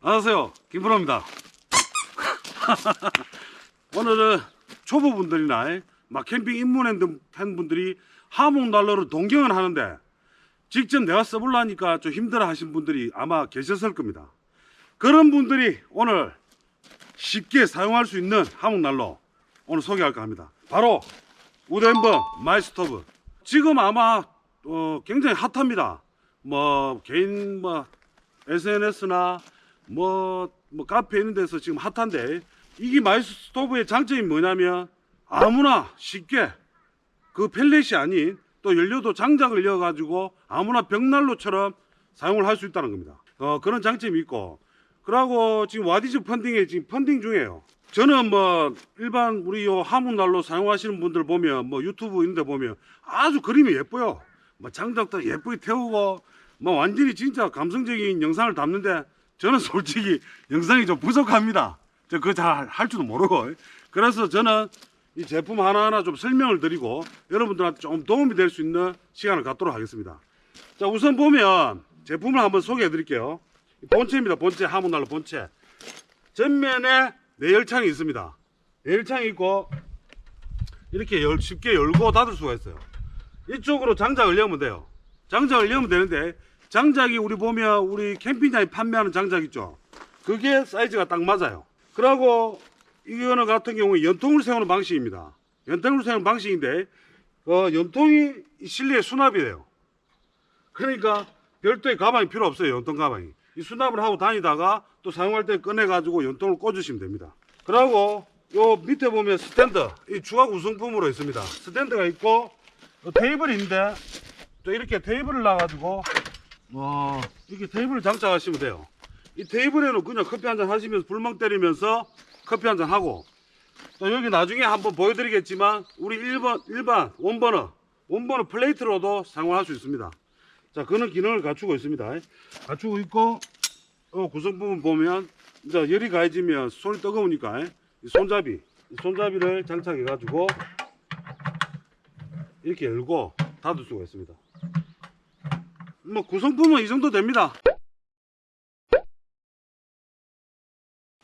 안녕하세요, 김프로입니다. 오늘은 초보분들이나 막 캠핑 입문했던 팬분들이 하목난로를 동경은 하는데 직접 내가 써보려니까 좀 힘들어 하신 분들이 아마 계셨을 겁니다. 그런 분들이 오늘 쉽게 사용할 수 있는 하목난로 오늘 소개할까 합니다. 바로 우덴번 마이스토브. 지금 아마 굉장히 핫합니다. 뭐 개인 SNS나 카페 있는 데서 지금 핫한데, 이게 마이스토브의 장점이 뭐냐면 아무나 쉽게 그 펠렛이 아닌 또 연료도 장작을 이어 가지고 아무나 벽난로처럼 사용을 할 수 있다는 겁니다. 그런 장점이 있고, 그러고 지금 와디즈 펀딩에 지금 펀딩 중이에요. 저는 일반 우리 요 하목난로 사용하시는 분들 보면 유튜브 있는 데 보면 아주 그림이 예뻐요. 장작도 예쁘게 태우고 완전히 진짜 감성적인 영상을 담는데, 저는 솔직히 영상이 좀 부족합니다. 저 그거 잘 할 줄도 모르고. 그래서 저는 이 제품 하나하나 좀 설명을 드리고 여러분들한테 좀 도움이 될 수 있는 시간을 갖도록 하겠습니다. 자, 우선 보면 제품을 한번 소개해 드릴게요. 본체입니다. 본체, 하목난로 본체. 전면에 내열창이 있습니다. 내열창이 있고 이렇게 쉽게 열고 닫을 수가 있어요. 이쪽으로 장작을 넣으면 돼요. 장작을 넣으면 되는데, 장작이 우리 보면 우리 캠핑장에 판매하는 장작 있죠. 그게 사이즈가 딱 맞아요. 그리고 이거는 같은 경우에 연통을 세우는 방식입니다. 연통을 세우는 방식인데 연통이 실내에 수납이 돼요. 그러니까 별도의 가방이 필요 없어요. 연통 가방이. 이 수납을 하고 다니다가 또 사용할 때 꺼내 가지고 연통을 꽂으시면 됩니다. 그리고 요 밑에 보면 스탠드, 이 주각 우승품으로 있습니다. 스탠드가 있고 테이블이 있는데 또 이렇게 테이블을 놔 가지고 이렇게 테이블을 장착하시면 돼요. 이 테이블에는 그냥 커피 한잔 하시면서 불멍 때리면서 커피 한잔 하고, 또 여기 나중에 한번 보여드리겠지만 우리 일반 원버너 플레이트로도 사용할 수 있습니다. 자, 그런 기능을 갖추고 있습니다. 갖추고 있고, 구성부분 보면 이제 열이 가해지면 손이 뜨거우니까 이 손잡이를 장착해 가지고 이렇게 열고 닫을 수가 있습니다. 구성품은 이 정도 됩니다.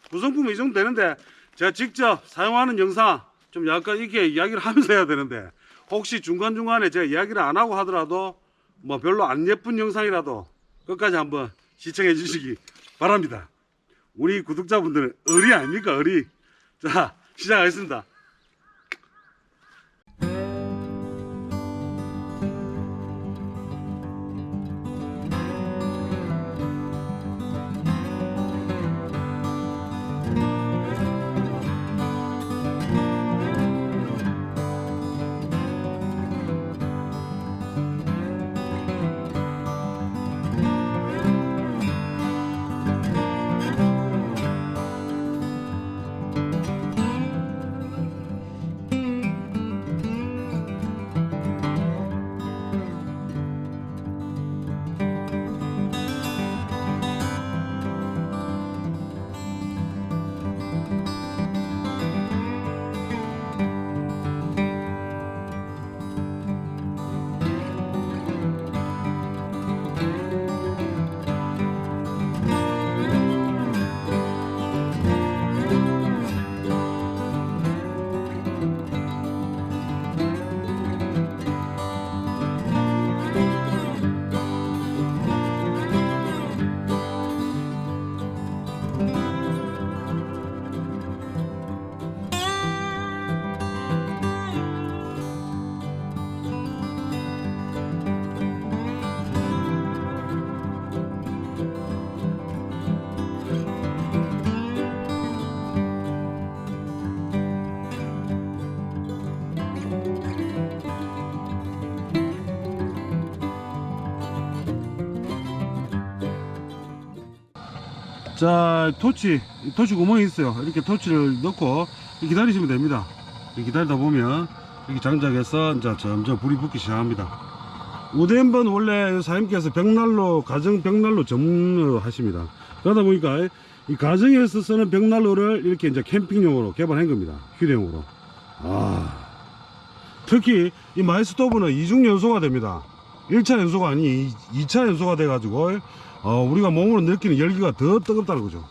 구성품은 이 정도 되는데, 제가 직접 사용하는 영상 좀 약간 이렇게 이야기를 하면서 해야 되는데, 혹시 중간중간에 제가 이야기를 안 하고 하더라도 별로 안 예쁜 영상이라도 끝까지 한번 시청해 주시기 바랍니다. 우리 구독자분들은 어리 아닙니까, 어리. 자, 시작하겠습니다. 자, 토치 구멍이 있어요. 이렇게 토치를 넣고 기다리시면 됩니다. 기다리다 보면 이렇게 장작해서 이제 점점 불이 붙기 시작합니다. 우덴번 원래 사장님께서 가정 벽난로 전문으로 하십니다. 그러다 보니까 이 가정에서 쓰는 벽난로를 이렇게 이제 캠핑용으로 개발한 겁니다. 휴대용으로. 특히 이 마이스토브는 이중 연소가 됩니다. 1차 연소가 아니 2차 연소가 돼 가지고 우리가 몸으로 느끼는 열기가 더 뜨겁다는 거죠.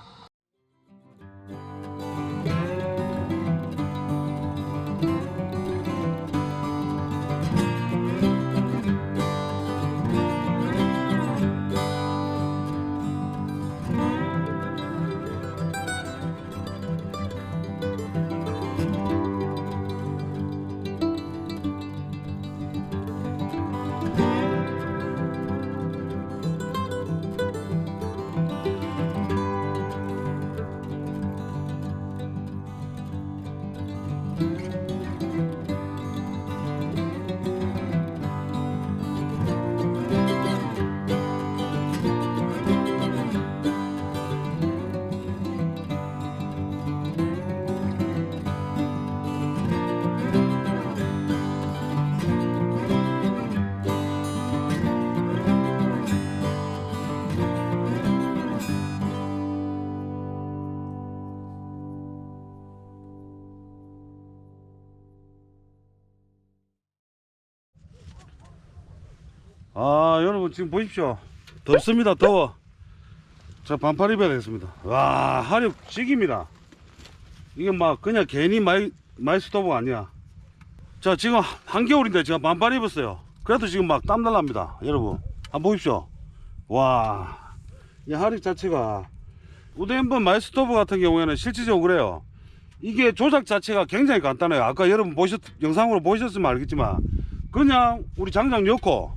여러분 지금 보십시오. 덥습니다. 더워. 자, 반팔 입어야 되겠습니다. 와, 하력 찍입니다. 이게 막 그냥 괜히 마이스토브가 아니야. 자, 지금 한겨울인데 제가 반팔 입었어요. 그래도 지금 막 땀 날랍니다. 여러분 한번 보십시오. 와, 이 하력 자체가 우드앰번 마이스토브 같은 경우에는 실질적으로 그래요. 이게 조작 자체가 굉장히 간단해요. 아까 여러분 영상으로 보셨으면 알겠지만 그냥 우리 장작 넣고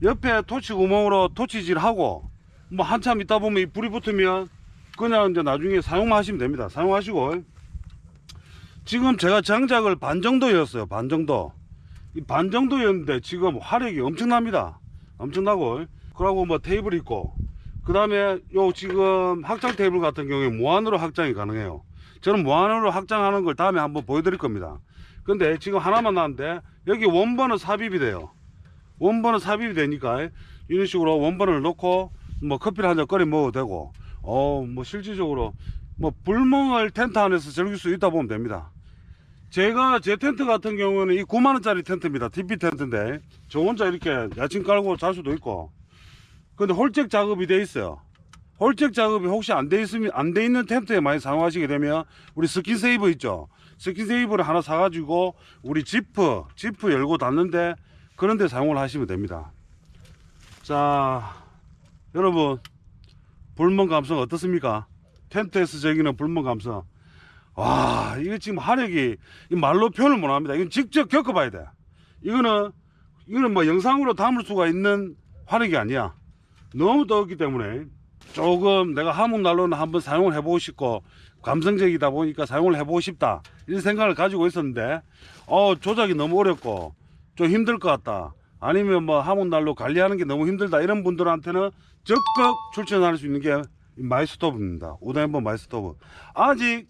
옆에 토치 구멍으로 토치질하고 뭐 한참 있다 보면 이 불이 붙으면 그냥 이제 나중에 사용하시면 됩니다. 사용하시고, 지금 제가 장작을 반 정도였어요. 반 정도. 이 반 정도였는데 지금 화력이 엄청납니다. 엄청나고, 그러고 뭐 테이블 있고, 그 다음에 요 지금 확장 테이블 같은 경우에 무한으로 확장이 가능해요. 저는 무한으로 확장하는 걸 다음에 한번 보여드릴 겁니다. 근데 지금 하나만 나왔는데 여기 원본은 삽입이 돼요. 원본은 삽입이 되니까 이런 식으로 원본을 넣고 뭐 커피를 한 잔 끓여 먹어도 되고, 뭐 실질적으로 뭐 불멍을 텐트 안에서 즐길 수 있다 보면 됩니다. 제 텐트 같은 경우는 이 9만원짜리 텐트입니다. TP 텐트인데 저 혼자 이렇게 야침 깔고 잘 수도 있고. 근데 홀잭 작업이 돼 있어요. 홀잭 작업이 혹시 안 돼 있는 텐트에 많이 사용하시게 되면 우리 스킨세이버 있죠. 스킨세이버를 하나 사가지고 우리 지프 열고 닫는데 그런 데 사용을 하시면 됩니다. 자, 여러분 불멍 감성 어떻습니까? 텐트에서 즐기는 불멍 감성. 와, 이거 지금 화력이 말로 표현을 못 합니다. 이건 직접 겪어봐야 돼. 이거는 뭐 영상으로 담을 수가 있는 화력이 아니야. 너무 더웠기 때문에 조금 내가 화목난로는 한번 사용을 해보고 싶고 감성적이다 보니까 사용을 해보고 싶다 이런 생각을 가지고 있었는데 조작이 너무 어렵고 좀 힘들 것 같다, 아니면 뭐 화목난로 관리하는 게 너무 힘들다, 이런 분들한테는 적극 추천할 수 있는 게 마이스토브입니다. 우드앰번 마이스토브. 아직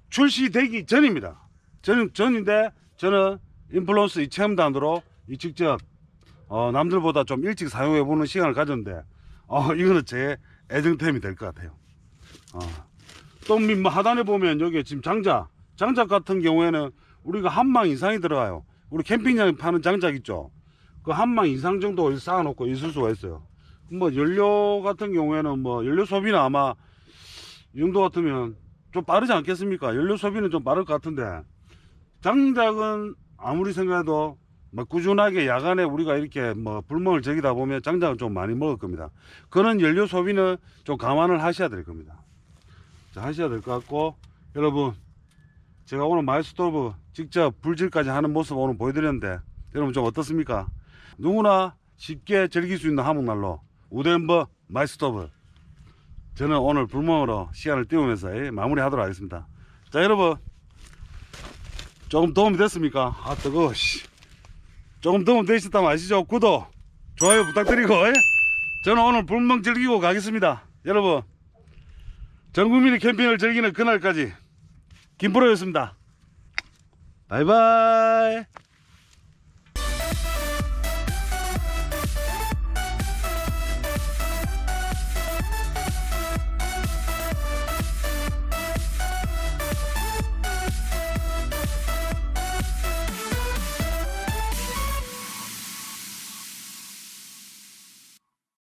출시되기 전입니다. 전인데 저는 인플루언스 이 체험단으로 직접 남들보다 좀 일찍 사용해보는 시간을 가졌는데 이거는 제 애정템이 될 것 같아요. 또 뭐 하단에 보면 여기 지금 장작 같은 경우에는 우리가 한 망 이상이 들어가요. 우리 캠핑장에 파는 장작 있죠. 그 한 망 이상 정도 쌓아놓고 있을 수가 있어요. 뭐 연료 같은 경우에는 뭐 연료 소비는 아마 이 정도 같으면 좀 빠르지 않겠습니까? 연료 소비는 좀 빠를 것 같은데, 장작은 아무리 생각해도 막 꾸준하게 야간에 우리가 이렇게 뭐 불멍을 즐기다 보면 장작은 좀 많이 먹을 겁니다. 그런 연료 소비는 좀 감안을 하셔야 될 겁니다. 자, 하셔야 될 것 같고, 여러분 제가 오늘 마이스토브 직접 불질까지 하는 모습 오늘 보여드렸는데 여러분 좀 어떻습니까? 누구나 쉽게 즐길 수 있는 화목난로 우드앰번 마이스토브, 저는 오늘 불멍으로 시간을 때우면서 마무리하도록 하겠습니다. 자, 여러분 조금 도움이 됐습니까? 뜨거워. 조금 도움 되셨다면 아시죠? 구독 좋아요 부탁드리고, 저는 오늘 불멍 즐기고 가겠습니다. 여러분 전국민이 캠핑을 즐기는 그날까지 김프로였습니다. 바이바이.